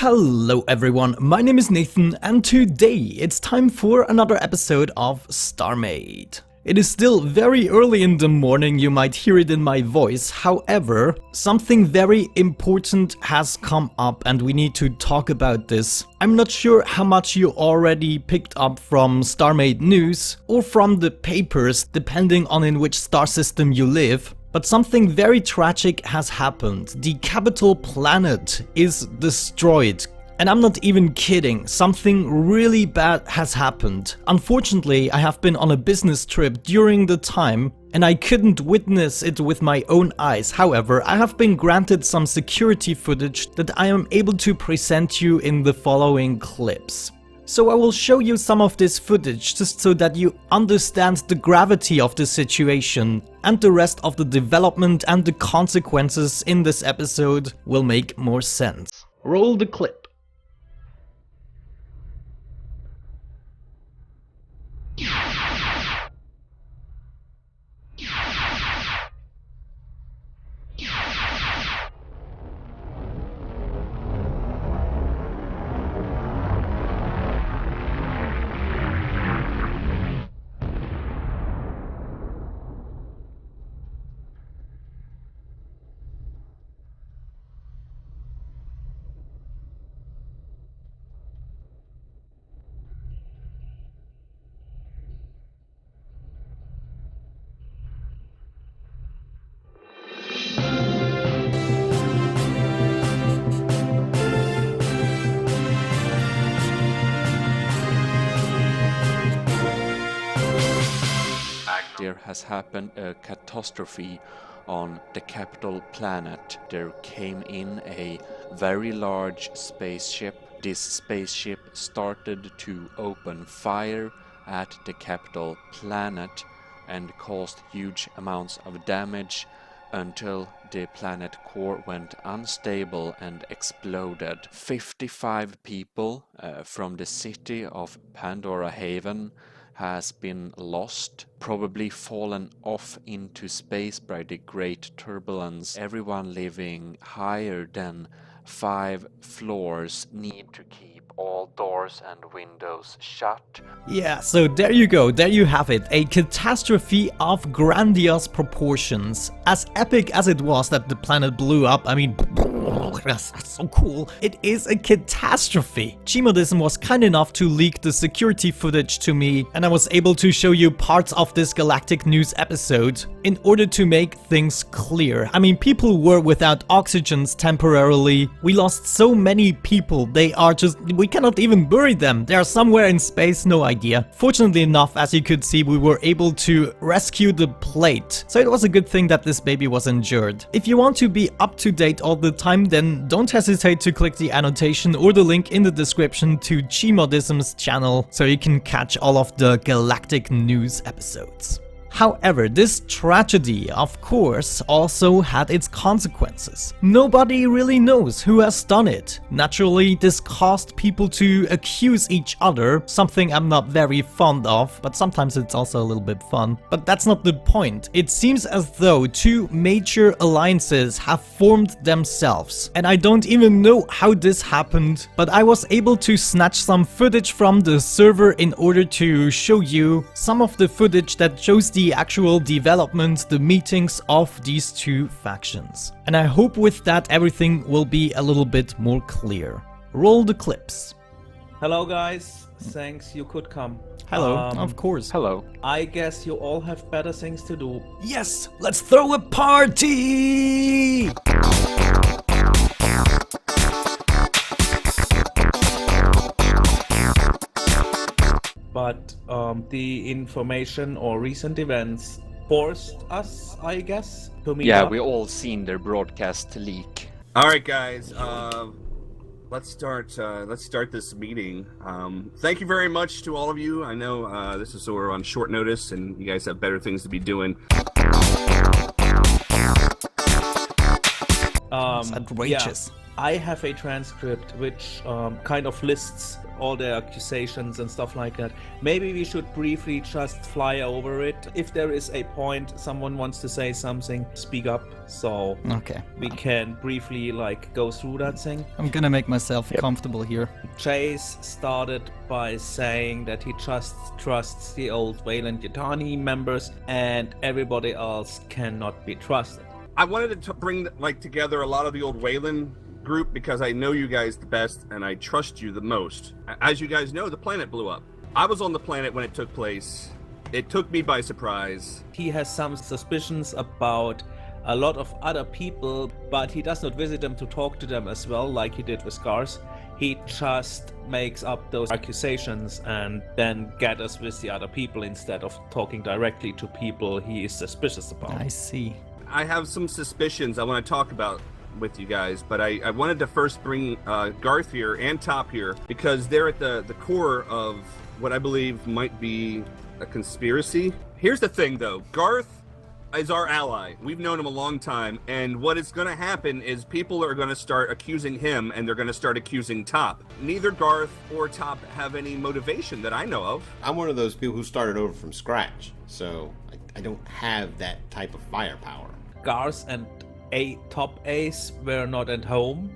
Hello everyone, my name is Nathan and today it's time for another episode of Starmade. It is still very early in the morning, you might hear it in my voice, however, something very important has come up and we need to talk about this. I'm not sure how much you already picked up from Starmade news or from the papers, depending on in which star system you live. But something very tragic has happened. The capital planet is destroyed. And I'm not even kidding, something really bad has happened. Unfortunately, I have been on a business trip during the time and I couldn't witness it with my own eyes. However, I have been granted some security footage that I am able to present you in the following clips. So I will show you some of this footage just so that you understand the gravity of the situation, and the rest of the development and the consequences in this episode will make more sense. Roll the clip. There has happened a catastrophe on the capital planet. There came in a very large spaceship. This spaceship started to open fire at the capital planet and caused huge amounts of damage until the planet core went unstable and exploded. 55 people from the city of Pandora Haven has been lost, probably fallen off into space by the great turbulence. Everyone living higher than 5 floors need to keep all doors and windows shut. Yeah, so there you go, there you have it, a catastrophe of grandiose proportions. As epic as it was that the planet blew up, I mean, that's so cool, it is a catastrophe. Gmod was kind enough to leak the security footage to me, and I was able to show you parts of this galactic news episode in order to make things clear. I mean, people were without oxygens temporarily, we lost so many people, they are just, we cannot even bury them. They are somewhere in space, no idea. Fortunately enough, as you could see, we were able to rescue the plate. So it was a good thing that this baby was injured. If you want to be up to date all the time, then don't hesitate to click the annotation or the link in the description to Gmod's channel so you can catch all of the galactic news episodes. However, this tragedy, of course, also had its consequences. Nobody really knows who has done it. Naturally, this caused people to accuse each other, something I'm not very fond of, but sometimes it's also a little bit fun. But that's not the point. It seems as though 2 major alliances have formed themselves. And I don't even know how this happened, but I was able to snatch some footage from the server in order to show you some of the footage that shows the actual development, the meetings of these 2 factions. And I hope with that everything will be a little bit more clear. Roll the clips. Hello guys, thanks you could come. Hello, of course. Hello. I guess you all have better things to do. Yes, let's throw a party! But the information or recent events forced us, I guess, to meet up. We all seen their broadcast leak. All right, guys. Let's start this meeting. Thank you very much to all of you. I know this is we're on short notice, and you guys have better things to be doing. It's outrageous. I have a transcript which kind of lists all the accusations and stuff like that. Maybe we should briefly just fly over it. If there is a point someone wants to say something, speak up, so Okay. we can briefly like go through that thing. I'm gonna make myself comfortable here. Chase started by saying that he just trusts the old Wayland Yutani members and everybody else cannot be trusted. I wanted to bring like together a lot of the old Wayland group because I know you guys the best and I trust you the most. As you guys know, the planet blew up. I was on the planet when it took place. It took me by surprise. He has some suspicions about a lot of other people, but he does not visit them to talk to them as well like he did with Garth. He just makes up those accusations and then gathers with the other people instead of talking directly to people he is suspicious about. I see. I have some suspicions I want to talk about with you guys, but I wanted to first bring Garth here and Top here because they're at the core of what I believe might be a conspiracy. Here's the thing though, Garth is our ally. We've known him a long time, and what is going to happen is people are going to start accusing him and they're going to start accusing Top. Neither Garth or Top have any motivation that I know of. I'm one of those people who started over from scratch, so I don't have that type of firepower. Garth and a top ace were not at home,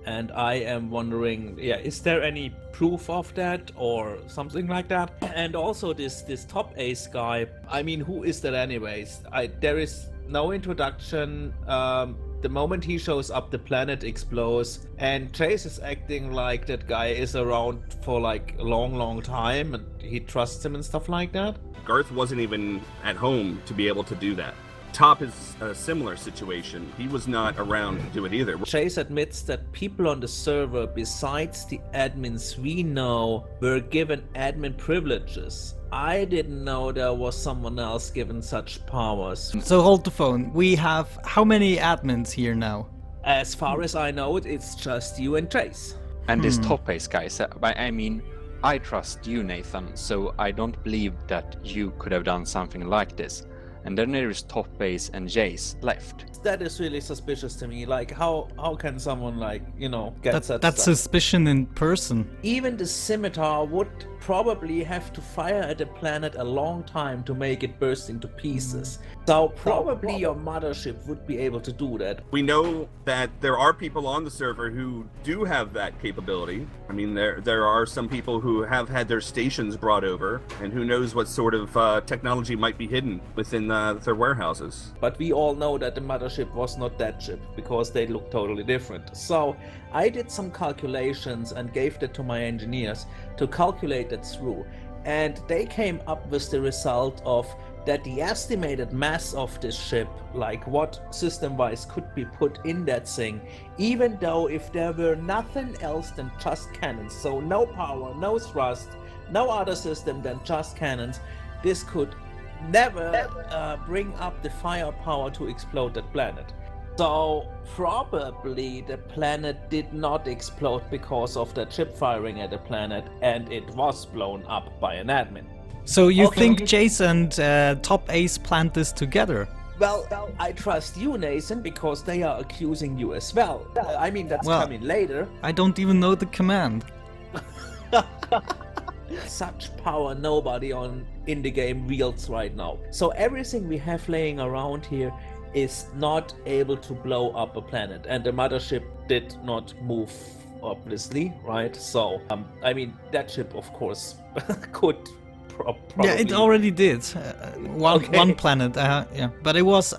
and I am wondering, is there any proof of that or something like that? And also this top ace guy, I mean, who is that anyways? There is no introduction. The moment he shows up, the planet explodes, and Chase is acting like that guy is around for like a long time and he trusts him and stuff like that. Garth wasn't even at home to be able to do that. Top is a similar situation. He was not around to do it either. Chase admits that people on the server, besides the admins we know, were given admin privileges. I didn't know there was someone else given such powers. So hold the phone. We have how many admins here now? As far as I know, it's just you and Chase. And this top ace guy, I mean, I trust you, Nathan, so I don't believe that you could have done something like this. And then there is Top Ace and Jace left. That is really suspicious to me. Like, how can someone, like, you know, get such That's stuff? suspicion in person. Even the scimitar would probably have to fire at the planet a long time to make it burst into pieces. So probably your mothership would be able to do that. We know that there are people on the server who do have that capability. I mean, there are some people who have had their stations brought over, and who knows what sort of technology might be hidden within their warehouses. But we all know that the mothership was not that ship, because they look totally different. So I did some calculations and gave that to my engineers to calculate it through. And they came up with the result of that the estimated mass of this ship, like what system-wise could be put in that thing, even though if there were nothing else than just cannons, so no power, no thrust, no other system than just cannons, this could never bring up the firepower to explode that planet. So probably the planet did not explode because of the chip firing at the planet, and it was blown up by an admin. So you think Jace and Top Ace planned this together? Well, I trust you, Nathan, because they are accusing you as well. I mean, that's coming later. I don't even know the command. Such power nobody in the game wields right now. So everything we have laying around here is not able to blow up a planet, and the mothership did not move, obviously, right? So I mean, that ship of course could probably... Yeah, it already did. One planet, yeah, but it was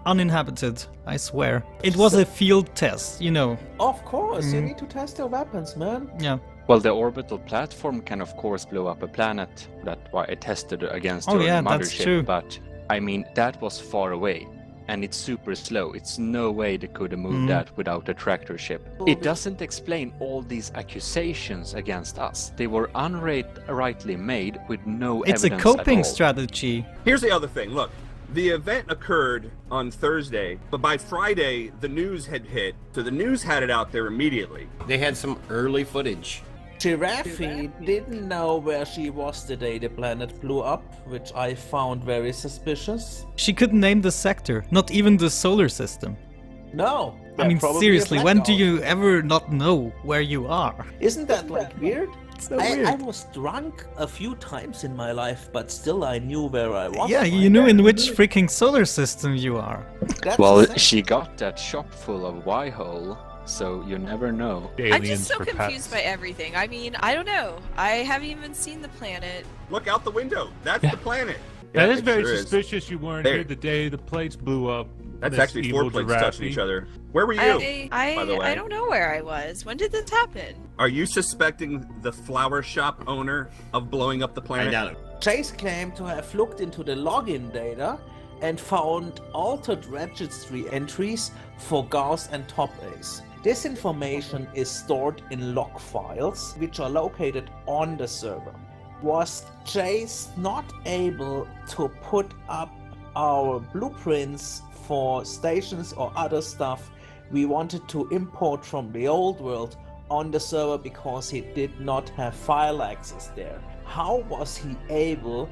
uninhabited, I swear. It was a field test, you know. Of course, you need to test your weapons, man. Yeah. Well, the orbital platform can of course blow up a planet. That's why it tested against your that's mothership. true. But I mean, that was far away, and it's super slow. It's no way they could have moved that without a tractor ship. It doesn't explain all these accusations against us. They were unrightly made with no It's evidence a coping at all. strategy. Here's the other thing. Look, the event occurred on Thursday, but by Friday, the news had hit, so the news had it out there immediately. They had some early footage. Giraffe didn't know where she was the day the planet blew up, which I found very suspicious. She couldn't name the sector, not even the solar system. No, I mean, probably a seriously, when do blackout. you ever not know where you are? Isn't that like weird? It's so I weird. was drunk a few times in my life, but still I knew where I was. Yeah, you knew in which freaking solar system you are. That's Well, the thing. she got that shop full of Y-hole, so you never know. I'm just so confused by everything. I mean, I don't know. I haven't even seen the planet. Look out the window. That's the planet. That Yeah, is it very sure suspicious you weren't There. here the day the plates blew up. That's This actually 4 evil plates giraffe. touching each other. Where were you? by the way? I don't know where I was. When did this happen? Are you suspecting the flower shop owner of blowing up the I planet? doubt it. Chase claimed to have looked into the login data and found altered registry entries for Garth and Top Ace. This information is stored in log files, which are located on the server. Was Chase not able to put up our blueprints for stations or other stuff we wanted to import from the old world on the server because he did not have file access there? How was he able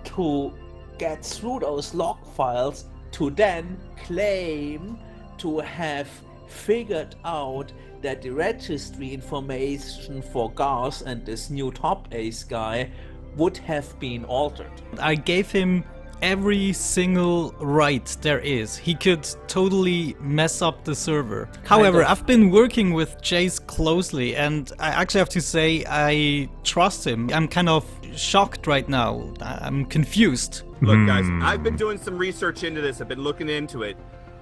to get through those log files to then claim to have figured out that the registry information for Garth and this new Top Ace guy would have been altered? I gave him every single right there is. He could totally mess up the server. However, of. I've been working with Chase closely, and I actually have to say I trust him. I'm kind of shocked right now. I'm confused. Look, guys, I've been doing some research into this. I've been looking into it,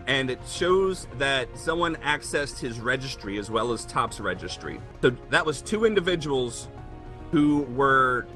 and it shows that someone accessed his registry as well as Top's registry. So that was 2 individuals who were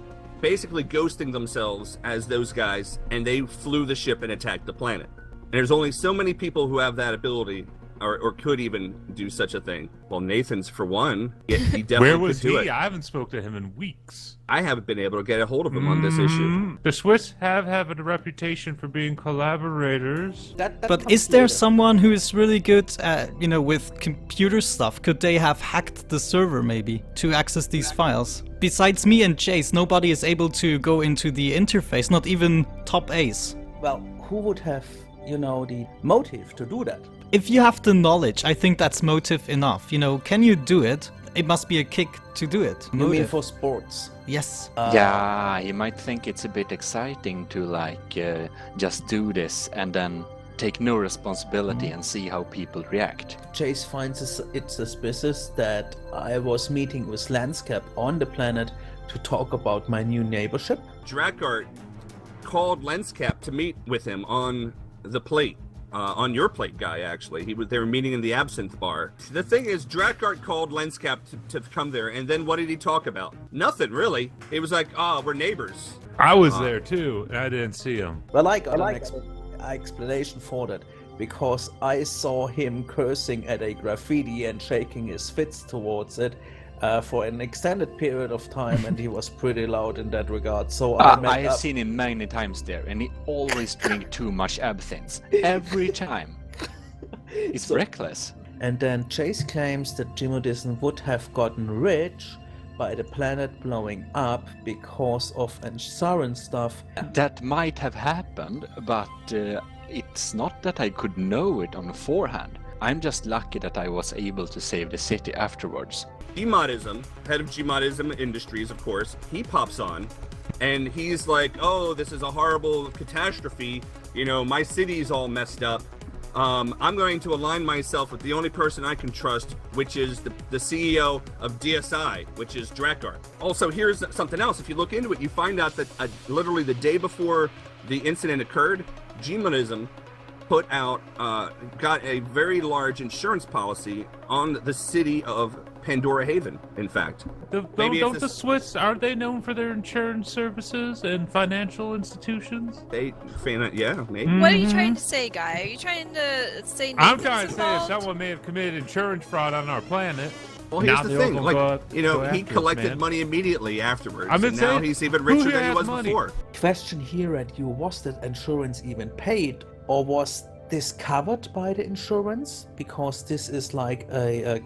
basically ghosting themselves as those guys, and they flew the ship and attacked the planet. And there's only so many people who have that ability, or could even do such a thing. Well, Nathan's for one. He definitely Where was could do he? it. I haven't spoke to him in weeks. I haven't been able to get a hold of him on this issue. The Swiss have a reputation for being collaborators. That But comes is there later. someone who is really good at, with computer stuff? Could they have hacked the server maybe to access these files? Besides me and Chase, nobody is able to go into the interface, not even Top Ace. Well, who would have, the motive to do that? If you have the knowledge, I think that's motive enough. Can you do it? It must be a kick to do it. You mean Motive. for sports? Yes. Yeah, you might think it's a bit exciting to just do this and then take no responsibility and see how people react. Chase finds it suspicious that I was meeting with Landscape on the planet to talk about my new neighborship. Drakart called Lenscap to meet with him on the plate. On your plate, guy, actually. They were meeting in the Absinthe Bar. The thing is, Drakart called Lenscap to come there, and then what did he talk about? Nothing, really. It was like, we're neighbors. I was there too, and I didn't see him. Well, I got an explanation for that, because I saw him cursing at a graffiti and shaking his fists towards it for an extended period of time, and he was pretty loud in that regard. So I have seen him many times there, and he always drink too much absinthe. Every time. It's reckless. And then Chase claims that Gmodism would have gotten rich by the planet blowing up because of insurance stuff. That might have happened, but it's not that I could know it on beforehand. I'm just lucky that I was able to save the city afterwards. Gmodism, head of Gmodism Industries, of course, he pops on, and he's like, this is a horrible catastrophe. My city's all messed up. I'm going to align myself with the only person I can trust, which is the CEO of DSI, which is Drakart. Also, here's something else. If you look into it, you find out that literally the day before the incident occurred, Gmodism got a very large insurance policy on the city of Pandora Haven, in fact. Don't the Swiss, aren't they known for their insurance services and financial institutions? Yeah, maybe. What are you trying to say, Guy? Are you trying to say I'm Nathan's trying to say that involved? someone may have committed insurance fraud on our planet. Well, here's Now the they're thing, all gonna go he after us, collected man. money immediately afterwards, I've been and now saying, he's even who richer here than he has was money? before. Question here at you, was that insurance even paid, or was this covered by the insurance? Because this is like a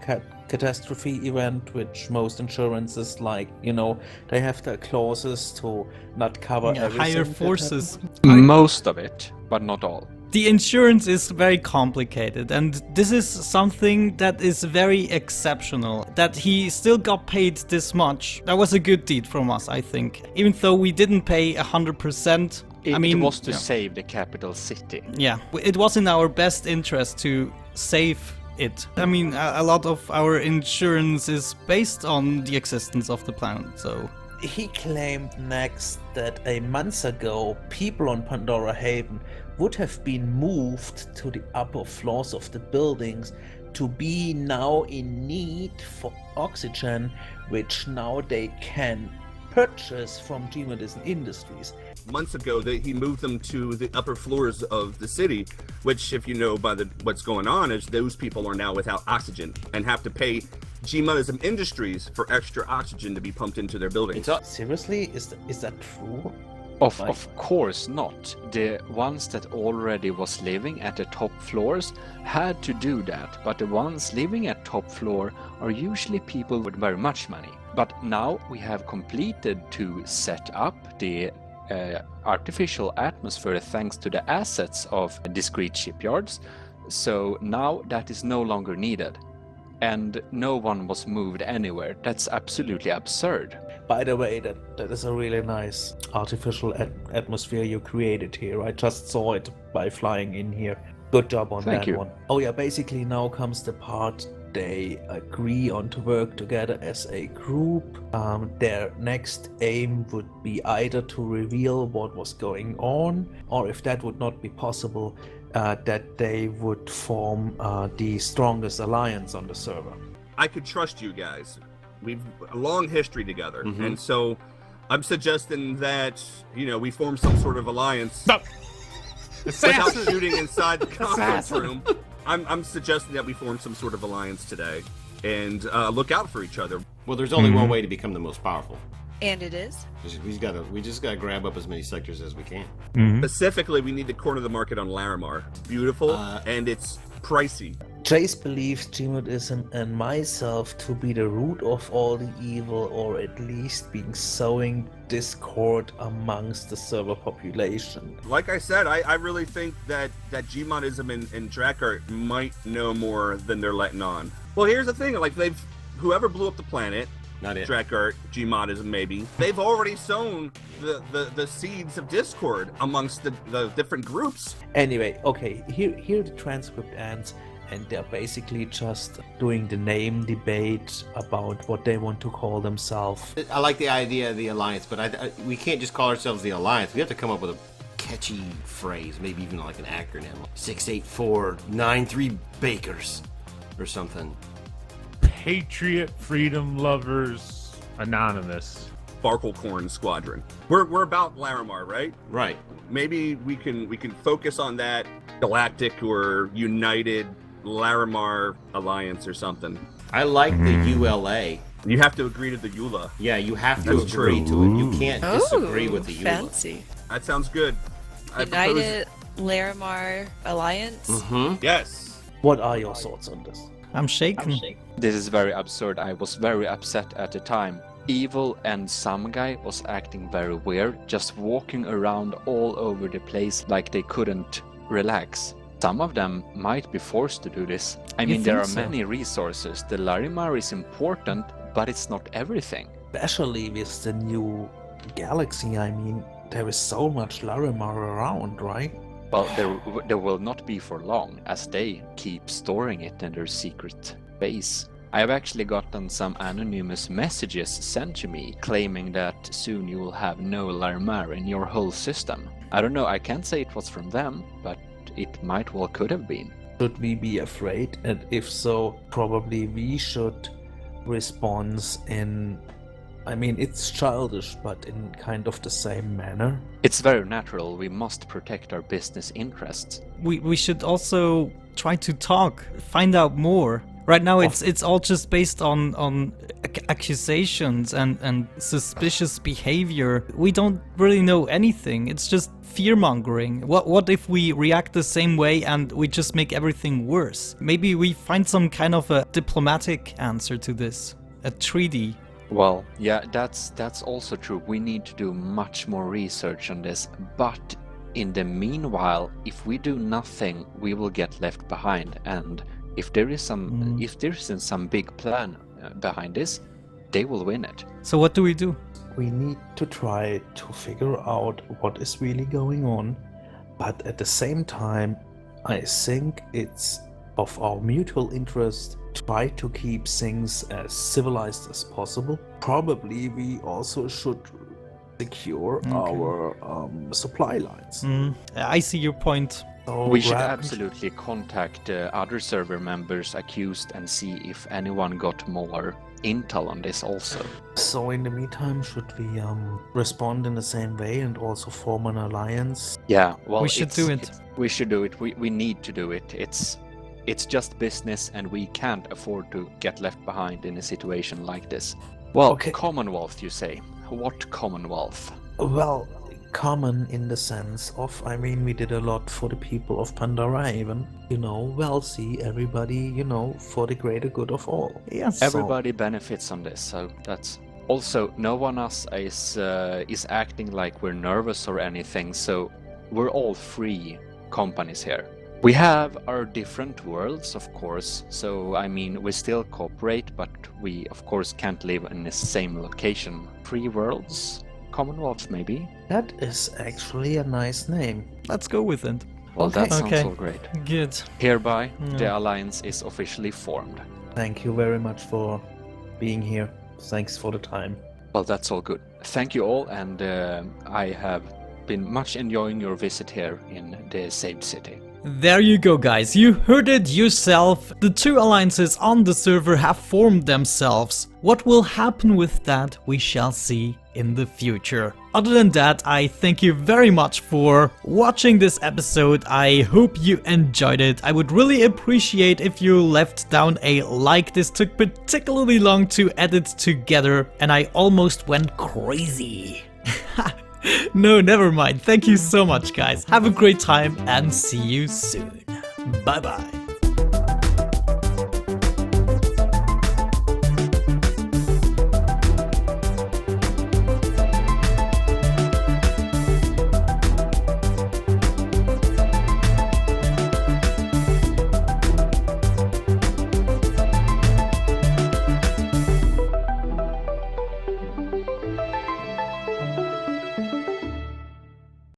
catastrophe event, which most insurances, they have their clauses to not cover everything. Higher that forces. Most of it, but not all. The insurance is very complicated, and this is something that is very exceptional. That he still got paid this much. That was a good deed from us, I think. Even though we didn't pay 100%. It was to save the capital city. Yeah, it was in our best interest to save it. I mean, a lot of our insurance is based on the existence of the planet, so... He claimed next that a month ago, people on Pandora Haven would have been moved to the upper floors of the buildings to be now in need for oxygen, which now they can purchase from Gmod Industries. Months ago, he moved them to the upper floors of the city, which, if you know by what's going on, is those people are now without oxygen and have to pay Gmod Industries for extra oxygen to be pumped into their buildings. Seriously? Is that true? Of course not. The ones that already was living at the top floors had to do that, but the ones living at top floor are usually people with very much money. But now we have completed to set up the artificial atmosphere thanks to the assets of discrete shipyards, so now that is no longer needed. And no one was moved anywhere. That's absolutely absurd. By the way, that is a really nice artificial atmosphere you created here. I just saw it by flying in here. Good job on Thank that you. one. Oh yeah, basically now comes the part they agree on to work together as a group. Their next aim would be either to reveal what was going on, or if that would not be possible, that they would form the strongest alliance on the server. I could trust you guys. We've a long history together, and so I'm suggesting that we form some sort of alliance without shooting inside the conference room. I'm suggesting that we form some sort of alliance today and look out for each other. Well, there's only one way to become the most powerful. And it is? We just gotta grab up as many sectors as we can. Specifically, we need to corner the market on Larimar. Beautiful, and it's pricey. Jace believes Gmodism and myself to be the root of all the evil, or at least being sowing discord amongst the server population. Like I said, I really think that Gmodism and Drakkart might know more than they're letting on. Well, here's the thing, like whoever blew up the planet, Not it. Drakkart, Gmodism maybe, they've already sown the seeds of discord amongst the different groups. Anyway, okay, here the transcript ends, and they're basically just doing the name debate about what they want to call themselves. I like the idea of the alliance, but we can't just call ourselves the alliance. We have to come up with a catchy phrase, maybe even like an acronym, 68493 Bakers or something. Patriot Freedom Lovers Anonymous. Barklecorn Squadron. We're about Larimar, right? Right. Maybe we can focus on that Galactic or United Larimar Alliance or something. I like the ULA. You have to agree to the EULA. Yeah, you have to That's agree true. to it. You can't disagree with the EULA. Fancy. That sounds good. United Larimar Alliance? Yes. What are your thoughts on this? I'm shaken. This is very absurd. I was very upset at the time. Evil and some guy was acting very weird, just walking around all over the place like they couldn't relax. Some of them might be forced to do this. I mean, there are many resources. The Larimar is important, but it's not everything. Especially with the new galaxy, I mean, there is so much Larimar around, right? Well, there will not be for long, as they keep storing it in their secret base. I have actually gotten some anonymous messages sent to me claiming that soon you will have no Larimar in your whole system. I don't know, I can't say it was from them, but it might well could have been. Should we be afraid? And if so, probably we should respond in... I mean, it's childish, but in kind of the same manner. It's very natural, we must protect our business interests. We should also try to talk, find out more. Right now it's all just based on accusations and suspicious behavior. We don't really know anything. It's just fear-mongering. What if we react the same way and we just make everything worse? Maybe we find some kind of a diplomatic answer to this. A treaty. Well, yeah, that's also true. We need to do much more research on this, but in the meanwhile, if we do nothing, we will get left behind. And if there is some big plan behind this, they will win it. So what do we do? We need to try to figure out what is really going on, but at the same time, I think it's of our mutual interest to try to keep things as civilized as possible. Probably we also should secure our supply lines. I see your point. So We should absolutely contact other server members accused and see if anyone got more intel on this also. So in the meantime, should we respond in the same way and also form an alliance? Yeah, well, We should do it. We should do it. We need to do it. It's just business, and we can't afford to get left behind in a situation like this. Well, Okay. Commonwealth, you say? What Commonwealth? Well, common in the sense of, I mean, we did a lot for the people of Pandora even, wealthy, everybody, for the greater good of all. Yes. Everybody benefits on this, so that's... Also, no one else is acting like we're nervous or anything, so we're all free companies here. We have our different worlds, of course, so I mean, we still cooperate, but we, of course, can't live in the same location. Free worlds? Commonwealth, maybe? That is actually a nice name. Let's go with it. Well, that sounds Okay. all great. Good. Hereby, the alliance is officially formed. Thank you very much for being here. Thanks for the time. Well, that's all good. Thank you all, and I have been much enjoying your visit here in the saved city. There you go, guys. You heard it yourself. The two alliances on the server have formed themselves. What will happen with that, we shall see in the future. Other than that, I thank you very much for watching this episode. I hope you enjoyed it. I would really appreciate if you left down a like. This took particularly long to edit together, and I almost went crazy. No, never mind. Thank you so much, guys. Have a great time and see you soon. Bye bye.